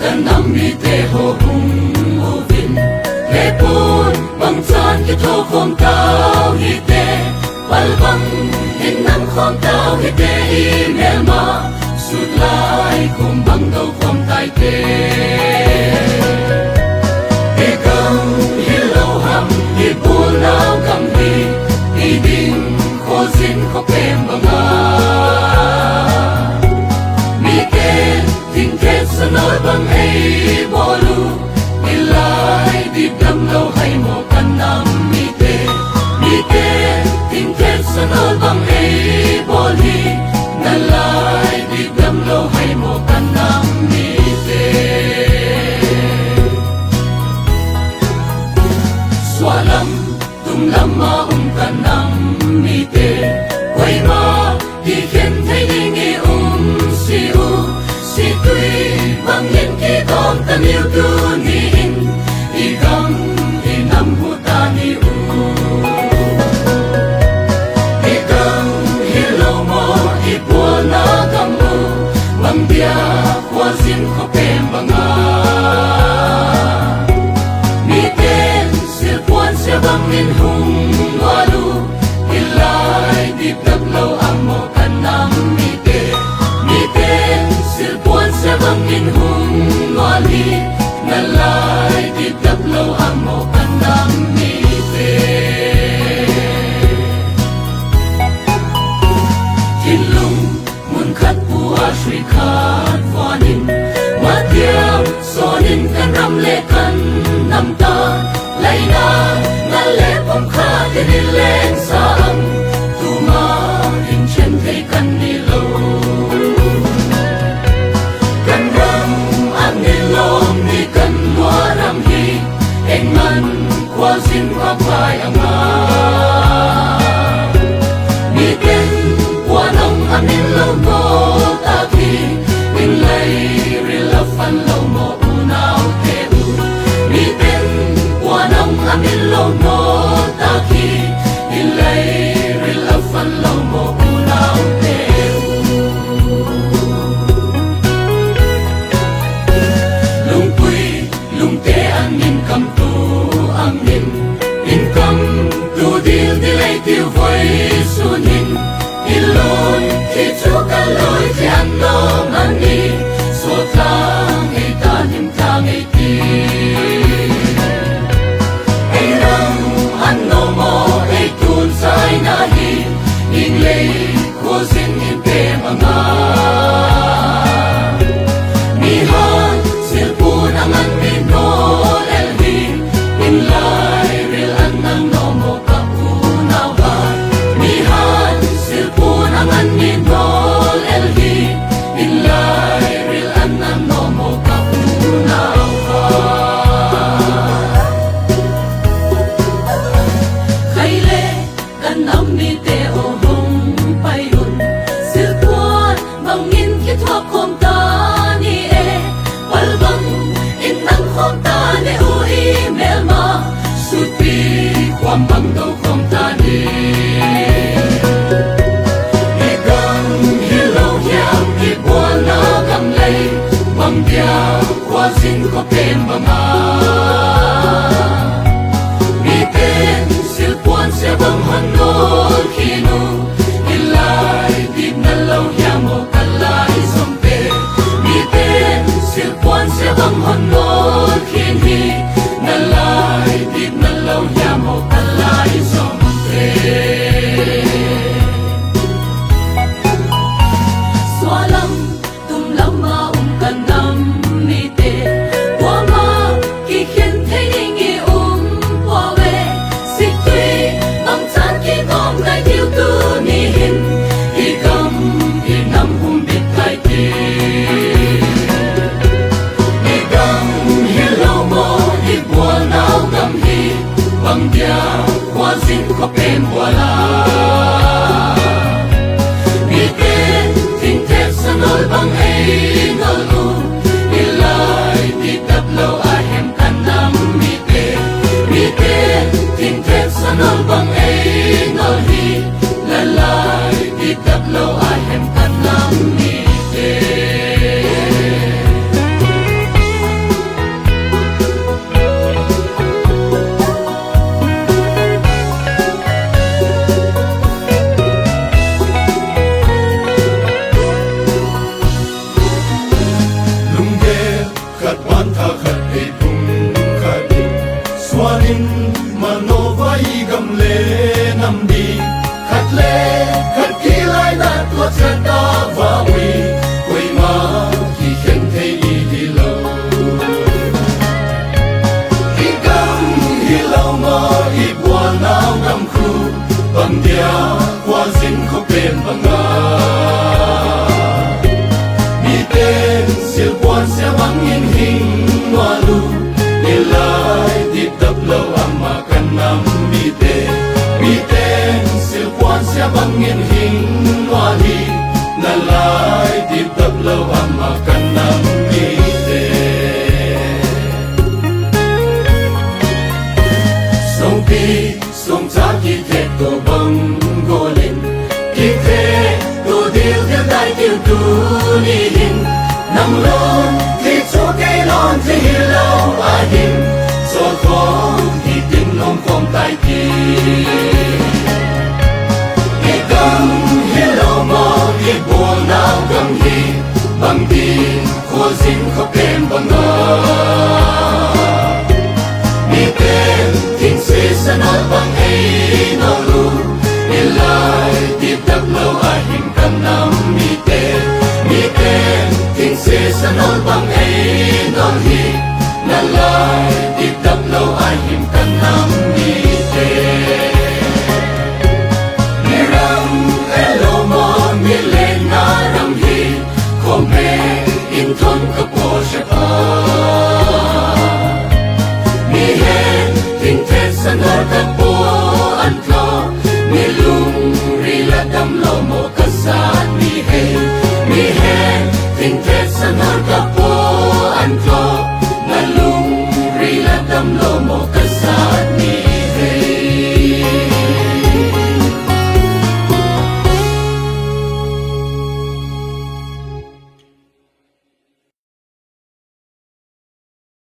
kan nami te ho hung uvin le pun bang chan ki tho khom tao hi te pal bang in nam khom tao hi te i mel ma sut lai kum bang dau khom tai te e gam hi lo ham hi bul nao kam hi i ding kho zin kho pem banga mi ke ting ke sanoi bang ei bolu ilai dip dam lo hai mo kan nam mi te ting ke sanoi bang ei boli nalai dip dam lo hai mo kan nam mi te swalam tum lam ma kan nam mi te wai ma di khen thai ding e si u si tui bang yen ki tom tan yêu tu ni in i gam i nam hu ta ni u i gam hi lo mo i pu na gam u bang dia kwa zin kho pem banga mi ten sil puan se bang in hung walu ilai dip dap lo amo kan nam mi ten sil puan se bang in hung wali nalai dip dap lo amo kan nam mi te tin lung mun khat pu a shri khat wanin matiam sonin kan ram le kan nam ta lai na le pom kha tin len sang tu ma in chen thei kan ni lo kan ram an ni lom ni kan lua ram hi eng man kwa sin kwa pai anga mi ten kwa nong an ni lo mo ta ki in lai ri la fan lo mo unao te u mi ten kwa nong an ni lo mo ta ki in lai ri la fan lo mo unao te lung pui lung te an in kam tu ang in kam tu dil dilai tiu voi sunin ilon ki chu ka loi ki an no mani so tang ei tan him tang ei ti ei ram an no mo ei tun sai na hi in lei ko zin in pe manga mi han sil pun ang an mi no el hi in lai ril an nang no mo ka pu nao ba mi han sil pun ang an mi no el hi in lai ril an nang no mo ka pu nao ba khai le kan nam mi te o hong pai un sil pun bang in ki thok khom ta ni e wal bang in nang khom ta ne u i mel ma su pi kwam bang do khom ta ni e gam hi lo yam ki bua na gam lei bang dia kwa zin ko pem banga mi ten sil puan se bang han no ki nu ilai dip na lo yam o kalai som pe mi ten sil puan se bang han no ki ni na lai dip na lo yam o kalai som pe swalam tum lam ma kan nam mi te wa ma ki khen thei ding i wa we si tui bang chan ki kom kai tiu tu ni hin i kam i nam hum bit kai ti i gam hi lo mo i bua nao gam hi bang dia kwa zin ko pem wala mi ten ting te sanol bang ei nol lu ilai di tap lo a hem kan nam mi ten ting te sanol bang ei nol hi la lai di tap lo a hem kan nam mi ten kat manta kat ei pung khadi swanin manovai gamle namdi khatle khat kilai na tua chata vawi koi ma ki khen thei hi lo hi gam hi lo ma hi bua nao gam khu bang dia qua zin ko pen banga mi ten sil quan se bang in hing wa lu ni lai dip dap lo amma kan nam mi ten sil quan se bang in hing wa li na lai dip dap lo amma kan nam mi te song pi song cha ki te to bang go len ki te to dil dil dai dil tu ni hin nam lon ki cho kai lon ti lo a hin so khom ki tin long khom tai ki ki gam hi lo mo ki bo nao gam hi bang ti kho zin kho kem bang ga mi ten tin se sanal bang ei no lu ni lai dip dap lo a hin kan nam mi ten tin se sanal bang ei no hi na lai dip dap lo a hin kan nam mi ten mi ram elo mo mi le na ram hi ko me in thon ka po sha pa mi hen tin te sanal ka po an tlo mi lung ri la dam lo mo ka sa mi hen tin te sanal ka